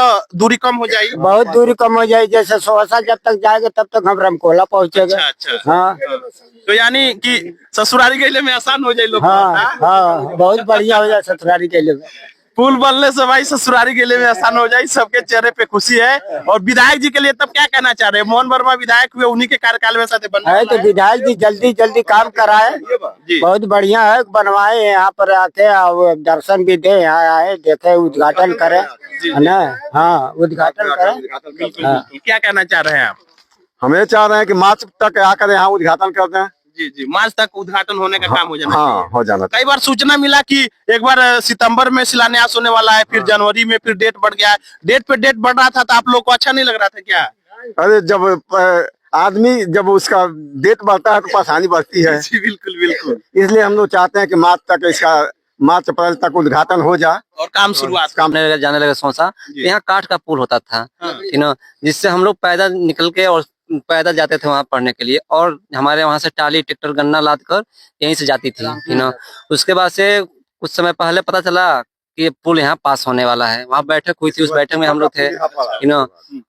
तो दूरी कम हो जाएगी, बहुत दूरी कम हो जाएगी। जैसे सोसा जब तक जाएगा तब तक हम रामकोला पहुँचेगा। अच्छा अच्छा। हाँ तो यानी कि ससुरारी गैले में आसान हो जाए लोग। हाँ हाँ, बहुत बढ़िया हो जाए ससुरारी के लिए। पुल बनने से भाई ससुरारी गैले में आसान हो जाए, सबके चेहरे पे खुशी है। और विधायक जी के लिए तब क्या कहना चाह रहे हैं? मोहन वर्मा विधायक हुए, उन्हीं के कार्यकाल में साथ बनने है तो विधायक जी जल्दी जल्दी काम कराए, बहुत बढ़िया है, बनवाए यहाँ पर आके दर्शन भी दे, यहाँ आए देखे, उद्घाटन करें, है ना। हाँ उद्घाटन करें। हाँ। क्या कहना चाह रहे हैं आप? हमें चाह रहे हैं कि मार्च तक आकर यहाँ उद्घाटन करते हैं। जी जी, मार्च तक उद्घाटन होने का काम हो जाना हाँ चाहिए। हो जाना। कई बार सूचना मिला कि एक बार सितंबर में शिलान्यास होने वाला है, फिर जनवरी में, फिर डेट बढ़ गया। डेट पे डेट बढ़ रहा था तो आप लोग को अच्छा नहीं लग रहा था क्या? अरे जब आदमी जब उसका डेट बढ़ता है तो परेशानी बढ़ती है। जी बिल्कुल बिल्कुल। इसलिए हम लोग चाहते हैं कि मार्च अप्रैल तक उद्घाटन हो जाए और काम शुरुआत काम जाने लगा सोचा। यहाँ काठ का पुल होता था, जिससे हम लोग पैदल निकल के और पैदल जाते थे वहाँ पढ़ने के लिए। और हमारे वहाँ से टाली ट्रैक्टर गन्ना लाद कर यहीं से जाती थी। उसके बाद से कुछ समय पहले पता चला कि ये पुल यहाँ पास होने वाला है। वहाँ बैठक हुई थी, उस बैठक में हम लोग थे।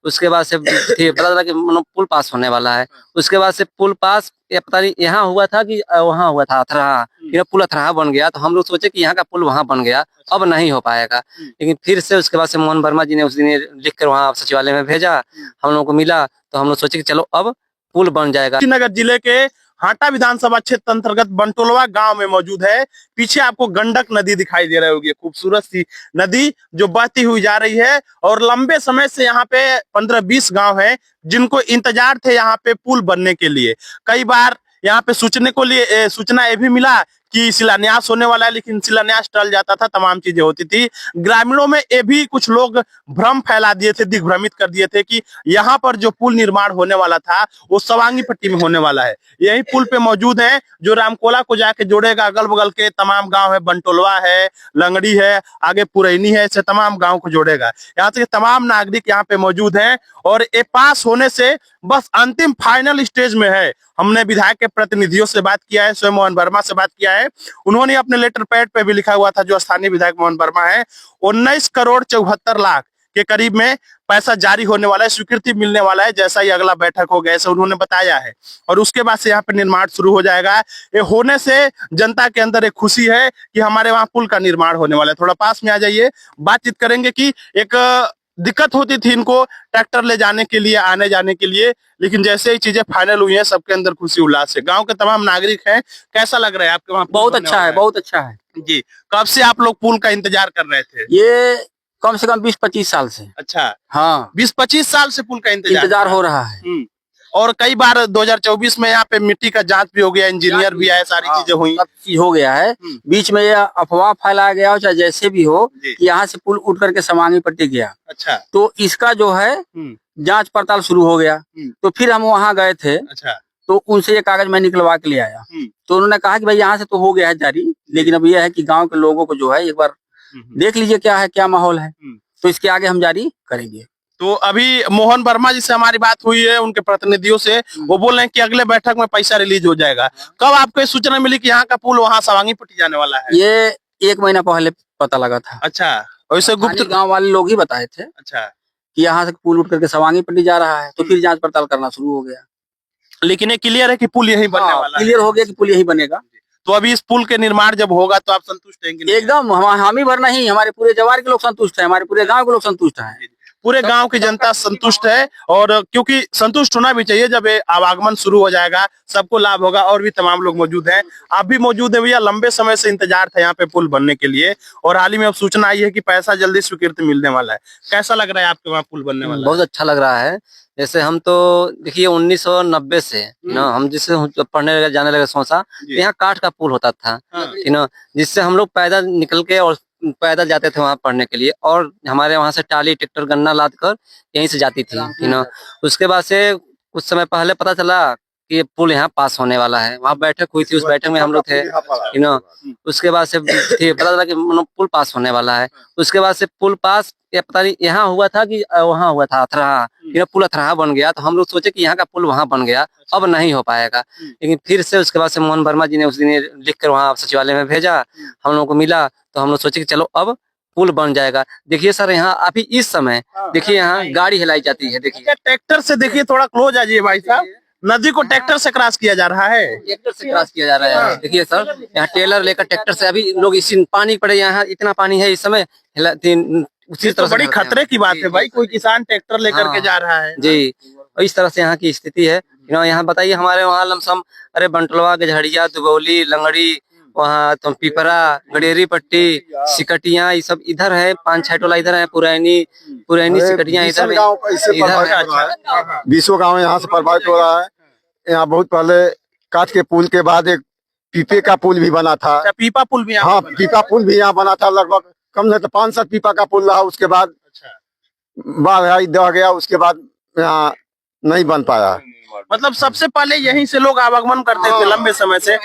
उसके बाद से पता चला कि पुल पास होने वाला है। उसके बाद से पुल पास पता नहीं यहाँ हुआ था कि वहाँ हुआ था अथराहा, पुल अथराहा बन गया। तो हम लोग सोचे कि यहाँ का पुल वहाँ बन गया, अब नहीं हो पाएगा। लेकिन फिर से उसके बाद से मोहन वर्मा जी ने उस दिन लिख कर वहाँ सचिवालय में भेजा, हम लोग को मिला, तो हम लोग सोचे कि चलो अब पुल बन जाएगा। कुशीनगर जिले के हाटा विधानसभा क्षेत्र अंतर्गत बंटोलवा गांव में मौजूद है। पीछे आपको गंडक नदी दिखाई दे रही होगी, खूबसूरत सी नदी जो बहती हुई जा रही है। और लंबे समय से यहाँ पे 15-20 गांव हैं जिनको इंतजार थे यहाँ पे पुल बनने के लिए। कई बार यहाँ पे सूचना ये भी मिला कि शिलान्यास होने वाला है, लेकिन शिलान्यास टल जाता था, तमाम चीजें होती थी। ग्रामीणों में ये भी कुछ लोग भ्रम फैला दिए थे, दिग्भ्रमित कर दिए थे कि यहाँ पर जो पुल निर्माण होने वाला था वो सवांगी पट्टी में होने वाला है। यही पुल पे मौजूद है जो रामकोला को जाके जोड़ेगा। अगल बगल के तमाम गांव है, बंटोलवा है, लंगड़ी है, आगे पुरैनी है, ऐसे तमाम गांव को जोड़ेगा। यहाँ से तमाम नागरिक यहाँ पे मौजूद हैं और ये पास होने से बस अंतिम फाइनल स्टेज में है। हमने विधायक के प्रतिनिधियों से बात किया है, स्वयं मोहन वर्मा से बात किया है। उन्होंने अपने लेटर पैड पे भी लिखा हुआ था, जो स्थानीय विधायक मोहन वर्मा है, 19 करोड़ 74 लाख के करीब में पैसा जारी होने वाला है, स्वीकृति मिलने वाला है, जैसा ही अगला बैठक हो गया, ऐसा उन्होंने बताया है। और उसके बाद से यहाँ पे निर्माण शुरू हो जाएगा। ये होने से जनता के अंदर एक खुशी है कि हमारे वहाँ पुल का निर्माण होने वाला है। थोड़ा पास में आ जाइए, बातचीत करेंगे कि एक दिक्कत होती थी इनको ट्रैक्टर ले जाने के लिए, आने जाने के लिए, लेकिन जैसे ही चीजें फाइनल हुई हैं, सबके अंदर खुशी उल्लास है। गांव के तमाम नागरिक हैं। कैसा लग रहा है आपके वहाँ? बहुत अच्छा है, बहुत अच्छा है जी। कब से आप लोग पुल का इंतजार कर रहे थे? ये कम से कम 20-25 साल से। अच्छा, हाँ 20-25 साल से पुल का इंतजार हो रहा है। और कई बार 2024 में यहाँ पे मिट्टी का जांच भी हो गया, इंजीनियर भी आए, सारी चीजें हुई, सब चीज हो गया है। बीच में ये अफवाह फैलाया गया, चाहे जैसे भी हो, कि यहाँ से पुल उठ करके सवांगी पट्टी गया। अच्छा, तो इसका जो है जांच पड़ताल शुरू हो गया। तो फिर हम वहाँ गए थे। अच्छा, तो उनसे ये कागज मैं निकलवा के ले आया। तो उन्होंने कहा कि भाई यहाँ से तो हो गया है जारी, लेकिन अब यह है कि गाँव के लोगों को जो है एक बार देख लीजिए क्या है, क्या माहौल है, तो इसके आगे हम जारी करेंगे। तो अभी मोहन वर्मा जी से हमारी बात हुई है, उनके प्रतिनिधियों से, वो बोल रहे हैं कि अगले बैठक में पैसा रिलीज हो जाएगा। कब आपको सूचना मिली कि यहाँ का पुल वहाँ सवांगी पट्टी जाने वाला है? ये 1 महीना पहले पता लगा था। अच्छा, वैसे गुप्त गांव वाले लोग ही बताए थे। अच्छा, कि यहाँ से पुल उठ करके सवांगी पट्टी जा रहा है। तो फिर जांच पड़ताल करना शुरू हो गया, लेकिन ये क्लियर है कि पुल यही बनने वाला है। क्लियर हो गया कि पुल यही बनेगा। तो अभी इस पुल के निर्माण जब होगा तो आप संतुष्ट हैं? एकदम, हम ही भर नहीं, हमारे पूरे जवार के लोग संतुष्ट हैं, हमारे पूरे गाँव के लोग संतुष्ट हैं, पूरे गांव की जनता संतुष्ट है। और क्योंकि संतुष्ट होना भी चाहिए, जब आवागमन शुरू हो जाएगा सबको लाभ होगा। और भी तमाम लोग मौजूद हैं, आप भी मौजूद है भैया। लंबे समय से इंतजार था यहाँ पे पुल बनने के लिए, और हाल ही में अब सूचना आई है कि पैसा जल्दी स्वीकृति मिलने वाला है। कैसा लग रहा है आपके वहाँ पुल बनने वाला है? बहुत अच्छा लग रहा है। जैसे हम तो देखिए 1990 से हम जिससे पढ़ने जाने लगे सोचा, यहाँ काठ का पुल होता था, जिससे हम लोग पैदल निकल के और पैदल जाते थे वहाँ पढ़ने के लिए। और हमारे वहाँ से टाली ट्रैक्टर गन्ना लाद कर यहीं से जाती थी। उसके बाद से कुछ समय पहले पता चला कि ये पुल यहाँ पास होने वाला है। वहाँ बैठक हुई थी, उस बैठक में हम लोग थे। उसके बाद से पता चला कि पुल पास होने वाला है। उसके बाद से पुल पास पता नहीं यहाँ हुआ था कि वहाँ हुआ था अथराहा, पुल अथराहा बन गया। तो हम लोग सोचे कि यहाँ का पुल वहाँ बन गया, अब नहीं हो पाएगा। लेकिन फिर से उसके बाद से मोहन वर्मा जी ने उस दिन लिख कर वहाँ सचिवालय में भेजा, हम लोग को मिला, तो हम लोग सोचे कि चलो अब पुल बन जाएगा। देखिए सर, यहाँ अभी इस समय देखिए यहाँ गाड़ी हिलाई जाती है। देखिए ट्रैक्टर से देखिए, थोड़ा क्लोज आ जाइए भाई साहब, नदी को ट्रैक्टर से क्रॉस किया जा रहा है। ट्रैक्टर से क्रॉस किया जा रहा है। देखिए सर, यहाँ टेलर लेकर ट्रैक्टर से अभी लोग इसी पानी पड़े, यहाँ इतना पानी है इस समय, उसी ये तो तरह से बड़ी खतरे की बात है भाई, कोई किसान ट्रैक्टर लेकर के जा रहा है। जी, और इस तरह से यहाँ की स्थिति है। यहाँ बताइए, हमारे वहाँ लमसम, अरे बंटलवा, गजहड़िया, दुबौली, लंगड़ी, वहाँ तो पिपरा, गडेरी पट्टी, सिकटियाँ, ये सब इधर है। 5-6 टोला इधर है, पुरानी सिकटियाँ इधर है। 20 गाँव यहाँ से प्रभावित हो रहा है। यहाँ बहुत पहले काठ के पुल के बाद एक पीपे का पुल भी बना था। अच्छा, पीपा पुल भी हाँ, पीपा पुल भी यहाँ बना था। लगभग कम नहीं तो 5-7 पीपा का पुल रहा। उसके बाद बाढ़ आई, दह गया, उसके बाद यहाँ नहीं बन पाया। मतलब सबसे पहले यहीं से लोग आवागमन करते थे लंबे समय से।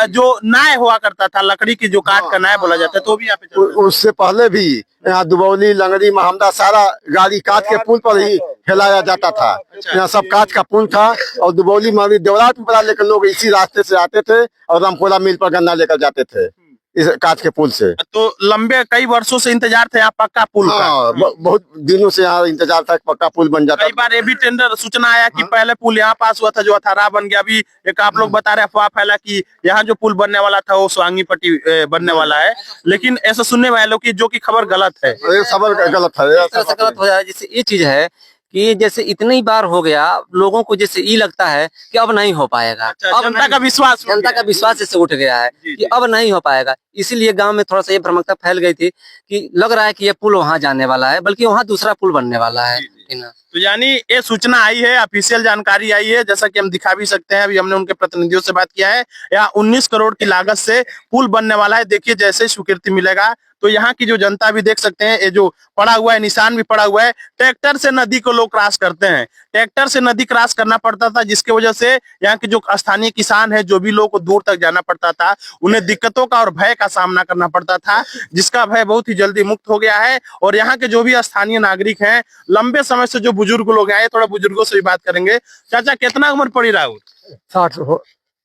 जो नाय हुआ करता था, लकड़ी की जो काठ का नाय बोला जाता है, तो भी यहाँ पे चलता था। उससे पहले भी यहाँ दुबौली, लंगड़ी, महमदा सारा गाड़ी काठ के पुल पर ही हिलाया जाता था। यहाँ सब काठ का पुल था। और दुबौली, महमदी, देवरात में पड़ा, लेकिन लोग इसी रास्ते से आते थे और रामकोला मिल पर गन्ना लेकर जाते थे इस काठ के पुल से। तो लंबे कई वर्षों से इंतजार था यहाँ पक्का पुल का। बहुत दिनों से यहाँ इंतजार था, पक्का पुल बन जाता। कई बार ये भी टेंडर सूचना आया कि पहले पुल यहाँ पास हुआ था, जो अथारा बन गया। अभी एक आप लोग बता रहे, अफवाह फैला कि यहाँ जो पुल बनने वाला था वो स्वांगी पट्टी बनने वाला है, लेकिन ऐसा सुनने वालों की जो की खबर गलत है। ये खबर गलत है, गलत हो जाए। जैसे ये चीज है कि जैसे इतनी बार हो गया, लोगों को जैसे ये लगता है कि अब नहीं हो पाएगा। अब जनता का विश्वास जैसे उठ गया है कि अब नहीं हो पाएगा। इसीलिए गांव में थोड़ा सा ये भ्रमता फैल गई थी कि लग रहा है कि ये पुल वहां जाने वाला है, बल्कि वहां दूसरा पुल बनने वाला है। तो यानी ये सूचना आई है, ऑफिशियल जानकारी आई है, जैसा कि हम दिखा भी सकते हैं। अभी हमने उनके प्रतिनिधियों से बात किया है। यहाँ 19 करोड़ की लागत से पुल बनने वाला है। देखिए, जैसे स्वीकृति मिलेगा तो यहाँ की जो जनता भी देख सकते हैं, ये जो पड़ा हुआ है, निशान भी पड़ा हुआ है। ट्रैक्टर से नदी को लोग क्रॉस करते हैं। ट्रैक्टर से नदी क्रॉस करना पड़ता था, जिसकी वजह से यहाँ के जो स्थानीय किसान है, जो भी लोग को दूर तक जाना पड़ता था, उन्हें दिक्कतों का और भय का सामना करना पड़ता था, जिसका भय बहुत ही जल्दी मुक्त हो गया है। और यहाँ के जो भी स्थानीय नागरिक हैं, लंबे समय से जो बुजुर्ग लोग आए, थोड़ा बुजुर्गों से भी बात करेंगे। चाचा, कितना उम्र पड़ी राहुल?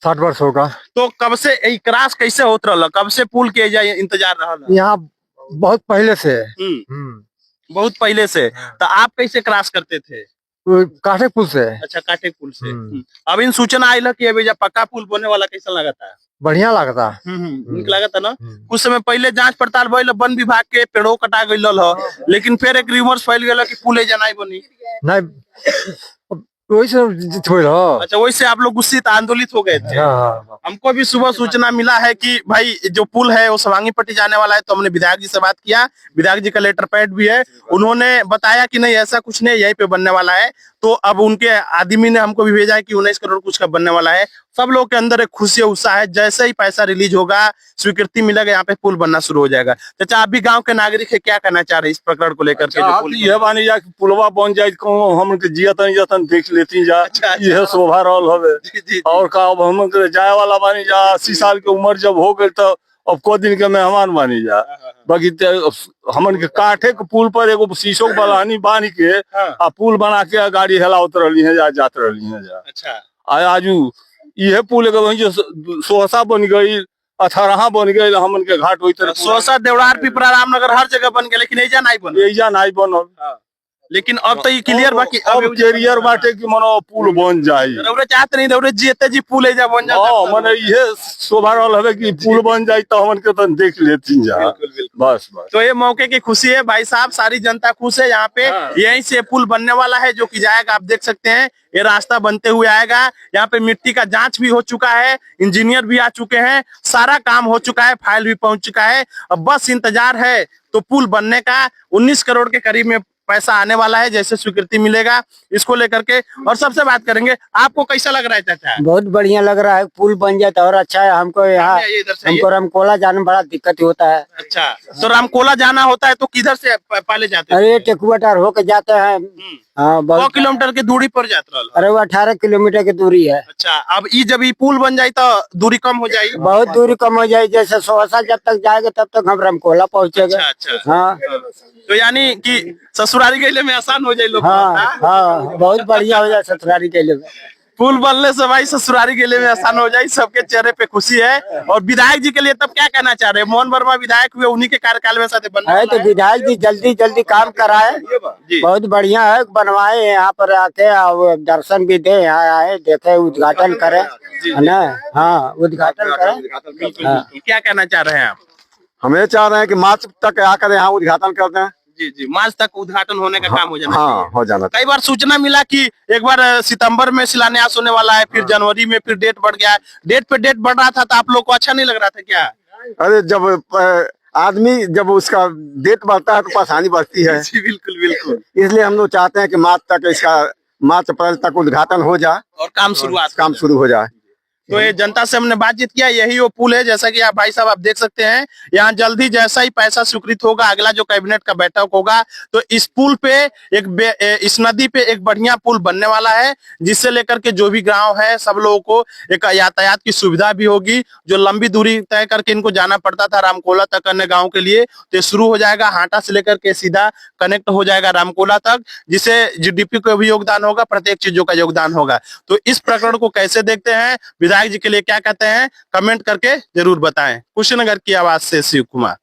60 वर्ष होगा। तो कब से क्रॉस कैसे होत रहा, कब से पुल के इंतजार रहा? यहाँ बहुत पहले से। बहुत पहले से। तो आप कैसे क्रॉस करते थे? काठे पुल से। अच्छा, काठे पुल से। अब इन सूचना आई कि अभी जब पक्का पुल बनने वाला, कैसा लगा था? बढ़िया लगता। ठीक लगा था ना? कुछ समय पहले जांच पड़ताल भइल, वन विभाग के पेड़ों कटा गइल ह, लेकिन फिर एक रिमर्स फैल गया कि पुल एजा नहीं बनी। नहीं, वैसे अच्छा, वैसे आप लोग गुस्से आंदोलित हो गए थे। हमको भी सुबह सूचना मिला है कि भाई जो पुल है वो सवांगी पट्टी जाने वाला है। तो हमने विधायक जी से बात किया, विधायक जी का लेटर पैड भी है। उन्होंने बताया कि नहीं, ऐसा कुछ नहीं, यहीं पे बनने वाला है। तो अब उनके आदमी ने हमको भी भेजा है कि 19 करोड़ कुछ का बनने वाला है। सब लोग के अंदर एक खुशी उत्साह है। जैसे ही पैसा रिलीज होगा, स्वीकृति मिलेगा, यहाँ पे पुल बनना शुरू हो जाएगा। चाचा, आप भी गांव के नागरिक है, क्या कहना चाह रहे हैं इस प्रकरण को लेकर के? यह बानी जा पुलवा बन जाए, हम जियतन देख लेती जा। यह शोभा रहल हवे। और का अब हम जाए वाला बानी जा, 80 साल की उम्र जब हो गई तो अब को दिन के मेहमान बानी जा। बाकी हमन के काठे के पुल पर एगो शीशो बलहनी बांध के आ पुल बना के गाड़ी हेला उतर है, जा जात रही है जा। अच्छा, आजू यह पुल वही सोहसा बन गई, अथारहा बन गई, हमन के घाट होई तरह सोहसा, देवरार, पिपरा, रामनगर हर जगह बन गया, लेकिन एजा नहीं बनल। लेकिन अब तो ये क्लियर बा कि अब कैरियर बाटे कि मनो पुल बन जाए। रउरे चाहते नहीं, रउरे जीते जी पुल एजा बन जाए। हां, माने ये शोभा रहल हवे कि पुल बन जाए तो हमन के तो देख लेती जा। बस तो ये मौके की खुशी है भाई साहब, सारी जनता खुश है यहाँ पे। यहीं से पुल बनने वाला है, जो कि जाएगा, आप देख सकते हैं ये रास्ता बनते हुए आएगा। यहाँ पे मिट्टी का जांच भी हो चुका है, इंजीनियर भी आ चुके हैं, सारा काम हो चुका है, फाइल भी पहुंच चुका है। अब बस इंतजार है तो पुल बनने का। 19 करोड़ के करीब में पैसा आने वाला है, जैसे स्वीकृति मिलेगा इसको लेकर के। और सबसे बात करेंगे, आपको कैसा लग रहा है चाचा? बहुत बढ़िया लग रहा है, पुल बन जाए तो और अच्छा है। हमको यहाँ हमको रामकोला जाने में बड़ा दिक्कत होता है। अच्छा, तो रामकोला जाना होता है तो किधर से पहले जाते हैं? अरे टेकुआटार होके जाते हैं। हाँ, 100 किलोमीटर की दूरी पर जाते हैं। अरे वो 18 किलोमीटर की दूरी है। अच्छा, अब जब ये पुल बन जाए तो दूरी कम हो जाएगी? बहुत दूरी कम हो जाए। जैसे सोहसा जब तक जाएगा तब तक हम रामकोला पहुँचेगा। अच्छा। हाँ, तो यानी कि ससुरारी गैले में आसान हो जाए लोग। हाँ, बहुत बढ़िया हो जाए ससुरारी के लिए। पुल बनने से भाई ससुरारी के लिए भी आसान हो जाए, सबके चेहरे पे खुशी है। और विधायक जी के लिए तब क्या कहना चाह रहे हैं? मोहन वर्मा विधायक हुए, उन्हीं के कार्यकाल में साथ बनने है वाला तो विधायक जी जल्दी जल्दी काम कराए, जी। बहुत बढ़िया है, बनवाए यहाँ पर आके और दर्शन भी दे, यहाँ आए देखे, उद्घाटन करे, है ना। हाँ, उद्घाटन करे। हाँ। क्या कहना चाह रहे हैं आप? हम ये चाह रहे हैं कि मार्च तक आकर यहाँ उद्घाटन कर दें। जी जी, मार्च तक उद्घाटन होने का काम हो जाना हाँ, चाहिए। हो जाना। कई बार सूचना मिला कि एक बार सितंबर में शिलान्यास होने वाला है, फिर जनवरी में, फिर डेट बढ़ गया है। डेट पे डेट बढ़ रहा था तो आप लोग को अच्छा नहीं लग रहा था क्या? अरे जब आदमी जब उसका डेट बढ़ता है तो परेशानी बढ़ती है, जी बिल्कुल बिल्कुल। इसलिए हम लोग चाहते हैं कि मार्च अप्रैल तक उद्घाटन हो जाए और काम काम शुरू हो जाए। तो ये जनता से हमने बातचीत किया, यही वो पुल है, जैसा कि आप भाई साहब आप देख सकते हैं। यहाँ जल्द ही जैसा ही पैसा स्वीकृत होगा, अगला जो कैबिनेट का बैठक होगा, तो इस पुल पे इस नदी पे एक बढ़िया पुल बनने वाला है, जिससे लेकर के जो भी गांव है सब लोगों को एक यातायात की सुविधा भी होगी। जो लंबी दूरी तय करके इनको जाना पड़ता था रामकोला तक अन्य गाँव के लिए, तो शुरू हो जाएगा हाटा से लेकर के सीधा कनेक्ट हो जाएगा रामकोला तक, जिससे जीडीपी को भी योगदान होगा, प्रत्येक चीजों का योगदान होगा। तो इस प्रकरण को कैसे देखते हैं, विधायक जी के लिए क्या कहते हैं, कमेंट करके जरूर बताएं। कुशीनगर की आवाज से शिव कुमार।